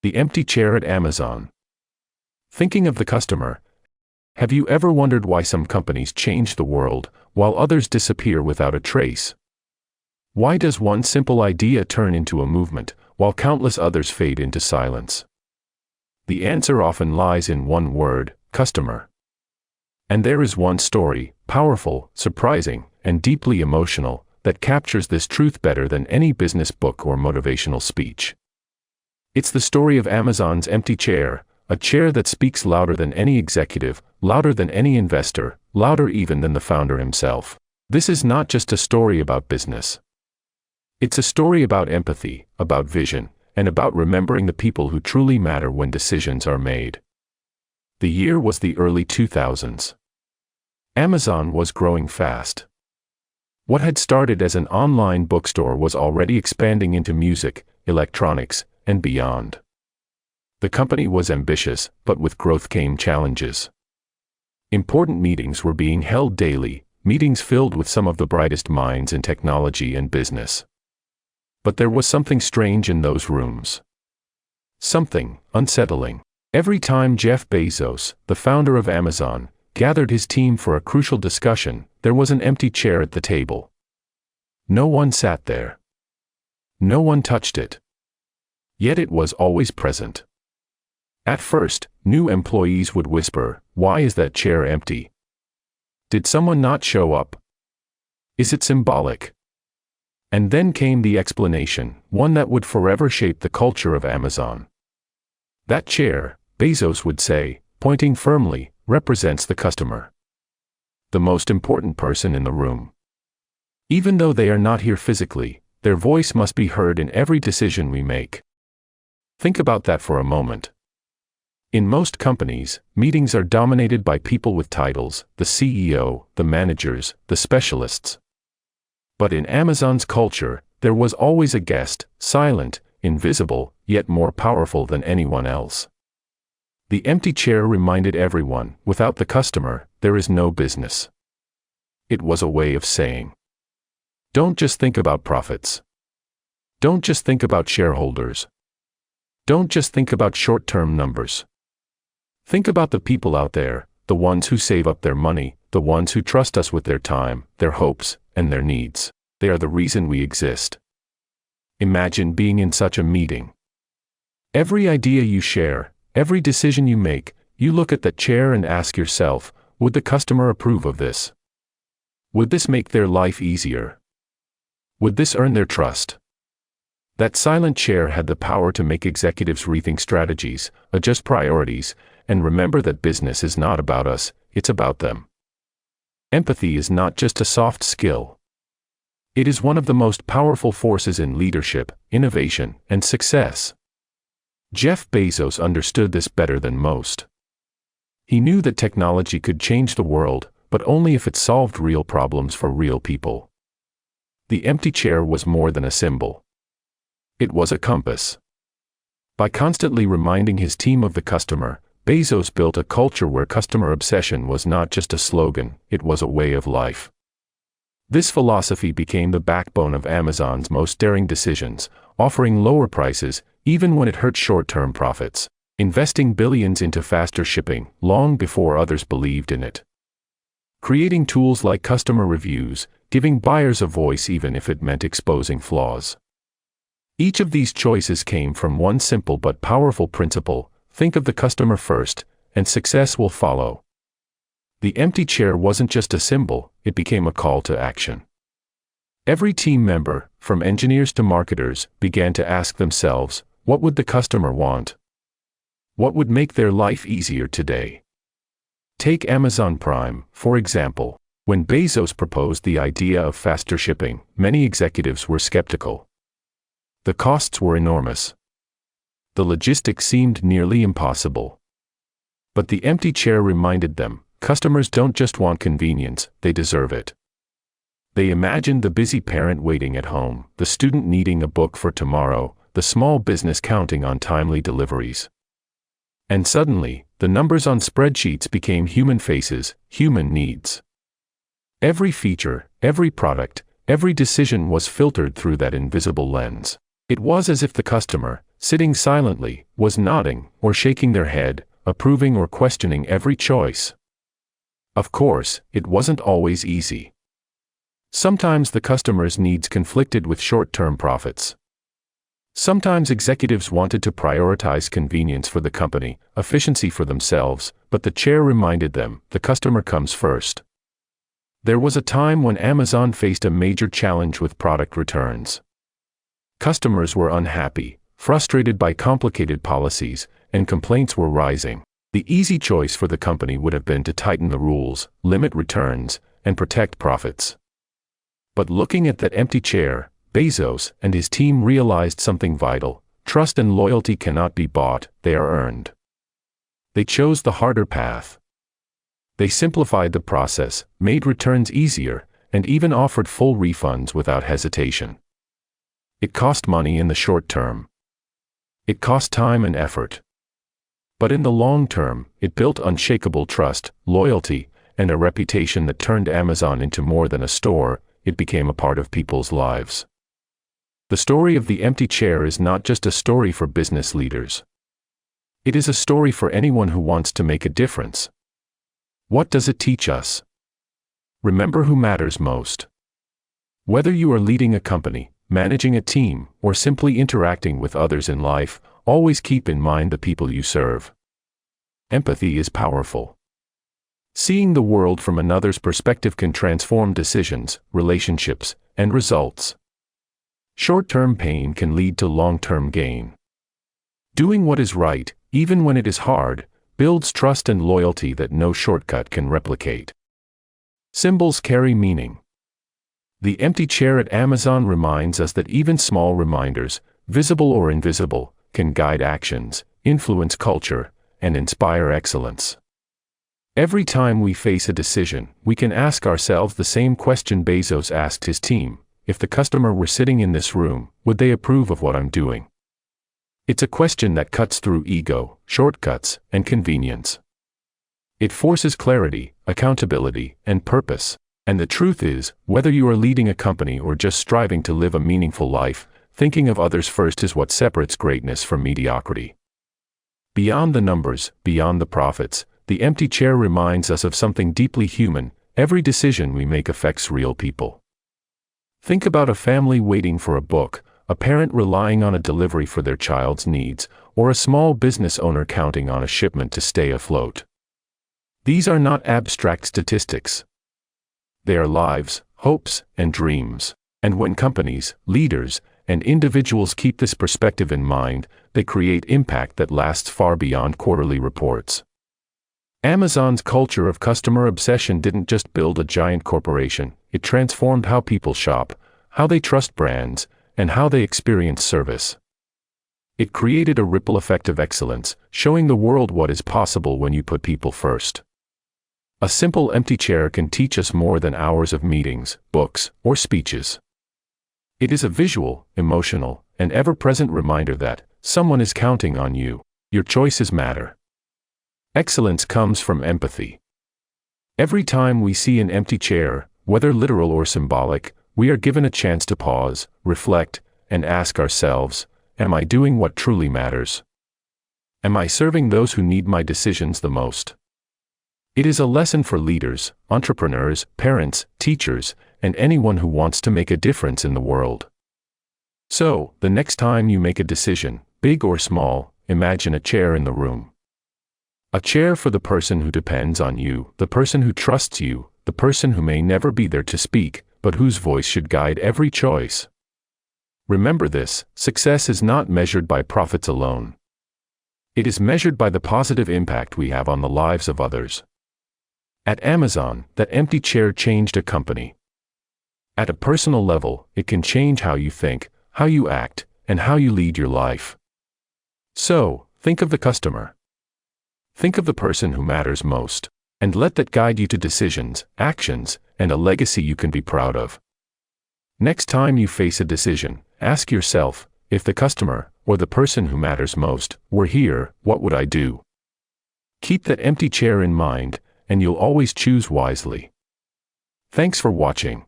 The empty chair at Amazon. Thinking of the customer, have you ever wondered why some companies change the world, while others disappear without a trace? Why does one simple idea turn into a movement, while countless others fade into silence? The answer often lies in one word: customer. And there is one story, powerful, surprising, and deeply emotional, that captures this truth better than any business book or motivational speech. It's the story of Amazon's empty chair, a chair that speaks louder than any executive, louder than any investor, louder even than the founder himself. This is not just a story about business. It's a story about empathy, about vision, and about remembering the people who truly matter when decisions are made. The year was the early 2000s. Amazon was growing fast. What had started as an online bookstore was already expanding into music, electronics, and beyond. The company was ambitious, but with growth came challenges. Important meetings were being held daily, meetings filled with some of the brightest minds in technology and business. But there was something strange in those rooms. Something unsettling. Every time Jeff Bezos, the founder of Amazon, gathered his team for a crucial discussion, there was an empty chair at the table. No one sat there. No one touched it. Yet it was always present. At first, new employees would whisper, "Why is that chair empty? Did someone not show up? Is it symbolic?" And then came the explanation, one that would forever shape the culture of Amazon. That chair, Bezos would say, pointing firmly, represents the customer. The most important person in the room. Even though they are not here physically, their voice must be heard in every decision we make. Think about that for a moment. In most companies, meetings are dominated by people with titles: the CEO, the managers, the specialists. But in Amazon's culture, there was always a guest, silent, invisible, yet more powerful than anyone else. The empty chair reminded everyone, without the customer, there is no business. It was a way of saying, don't just think about profits. Don't just think about shareholders. Don't just think about short-term numbers. Think about the people out there, the ones who save up their money, the ones who trust us with their time, their hopes, and their needs. They are the reason we exist. Imagine being in such a meeting. Every idea you share, every decision you make, you look at that chair and ask yourself, would the customer approve of this? Would this make their life easier? Would this earn their trust? That silent chair had the power to make executives rethink strategies, adjust priorities, and remember that business is not about us, it's about them. Empathy is not just a soft skill. It is one of the most powerful forces in leadership, innovation, and success. Jeff Bezos understood this better than most. He knew that technology could change the world, but only if it solved real problems for real people. The empty chair was more than a symbol. It was a compass. By constantly reminding his team of the customer, Bezos built a culture where customer obsession was not just a slogan, it was a way of life. This philosophy became the backbone of Amazon's most daring decisions, offering lower prices, even when it hurt short-term profits, investing billions into faster shipping, long before others believed in it. Creating tools like customer reviews, giving buyers a voice even if it meant exposing flaws. Each of these choices came from one simple but powerful principle: think of the customer first, and success will follow. The empty chair wasn't just a symbol, it became a call to action. Every team member, from engineers to marketers, began to ask themselves, what would the customer want? What would make their life easier today? Take Amazon Prime, for example. When Bezos proposed the idea of faster shipping, many executives were skeptical. The costs were enormous. The logistics seemed nearly impossible. But the empty chair reminded them, customers don't just want convenience, they deserve it. They imagined the busy parent waiting at home, the student needing a book for tomorrow, the small business counting on timely deliveries. And suddenly, the numbers on spreadsheets became human faces, human needs. Every feature, every product, every decision was filtered through that invisible lens. It was as if the customer, sitting silently, was nodding, or shaking their head, approving or questioning every choice. Of course, it wasn't always easy. Sometimes the customer's needs conflicted with short-term profits. Sometimes executives wanted to prioritize convenience for the company, efficiency for themselves, but the chair reminded them, the customer comes first. There was a time when Amazon faced a major challenge with product returns. Customers were unhappy, frustrated by complicated policies, and complaints were rising. The easy choice for the company would have been to tighten the rules, limit returns, and protect profits. But looking at that empty chair, Bezos and his team realized something vital: trust and loyalty cannot be bought, they are earned. They chose the harder path. They simplified the process, made returns easier, and even offered full refunds without hesitation. It cost money in the short term. It cost time and effort. But in the long term, it built unshakable trust, loyalty, and a reputation that turned Amazon into more than a store. It became a part of people's lives. The story of the empty chair is not just a story for business leaders. It is a story for anyone who wants to make a difference. What does it teach us? Remember who matters most. Whether you are leading a company, managing a team, or simply interacting with others in life, always keep in mind the people you serve. Empathy is powerful. Seeing the world from another's perspective can transform decisions, relationships, and results. Short-term pain can lead to long-term gain. Doing what is right, even when it is hard, builds trust and loyalty that no shortcut can replicate. Symbols carry meaning. The empty chair at Amazon reminds us that even small reminders, visible or invisible, can guide actions, influence culture, and inspire excellence. Every time we face a decision, we can ask ourselves the same question Bezos asked his team: if the customer were sitting in this room, would they approve of what I'm doing? It's a question that cuts through ego, shortcuts, and convenience. It forces clarity, accountability, and purpose. And the truth is, whether you are leading a company or just striving to live a meaningful life, thinking of others first is what separates greatness from mediocrity. Beyond the numbers, beyond the profits, the empty chair reminds us of something deeply human. Every decision we make affects real people. Think about a family waiting for a book, a parent relying on a delivery for their child's needs, or a small business owner counting on a shipment to stay afloat. These are not abstract statistics. They are lives, hopes, and dreams. And when companies, leaders, and individuals keep this perspective in mind, they create impact that lasts far beyond quarterly reports. Amazon's culture of customer obsession didn't just build a giant corporation, it transformed how people shop, how they trust brands, and how they experience service. It created a ripple effect of excellence, showing the world what is possible when you put people first. A simple empty chair can teach us more than hours of meetings, books, or speeches. It is a visual, emotional, and ever-present reminder that someone is counting on you. Your choices matter. Excellence comes from empathy. Every time we see an empty chair, whether literal or symbolic, we are given a chance to pause, reflect, and ask ourselves, am I doing what truly matters? Am I serving those who need my decisions the most? It is a lesson for leaders, entrepreneurs, parents, teachers, and anyone who wants to make a difference in the world. So, the next time you make a decision, big or small, imagine a chair in the room. A chair for the person who depends on you, the person who trusts you, the person who may never be there to speak, but whose voice should guide every choice. Remember this: success is not measured by profits alone. It is measured by the positive impact we have on the lives of others. At Amazon, that empty chair changed a company. At a personal level, it can change how you think, how you act, and how you lead your life. So, think of the customer. Think of the person who matters most, and let that guide you to decisions, actions, and a legacy you can be proud of. Next time you face a decision, ask yourself, if the customer, or the person who matters most, were here, what would I do? Keep that empty chair in mind, and you'll always choose wisely. Thanks for watching.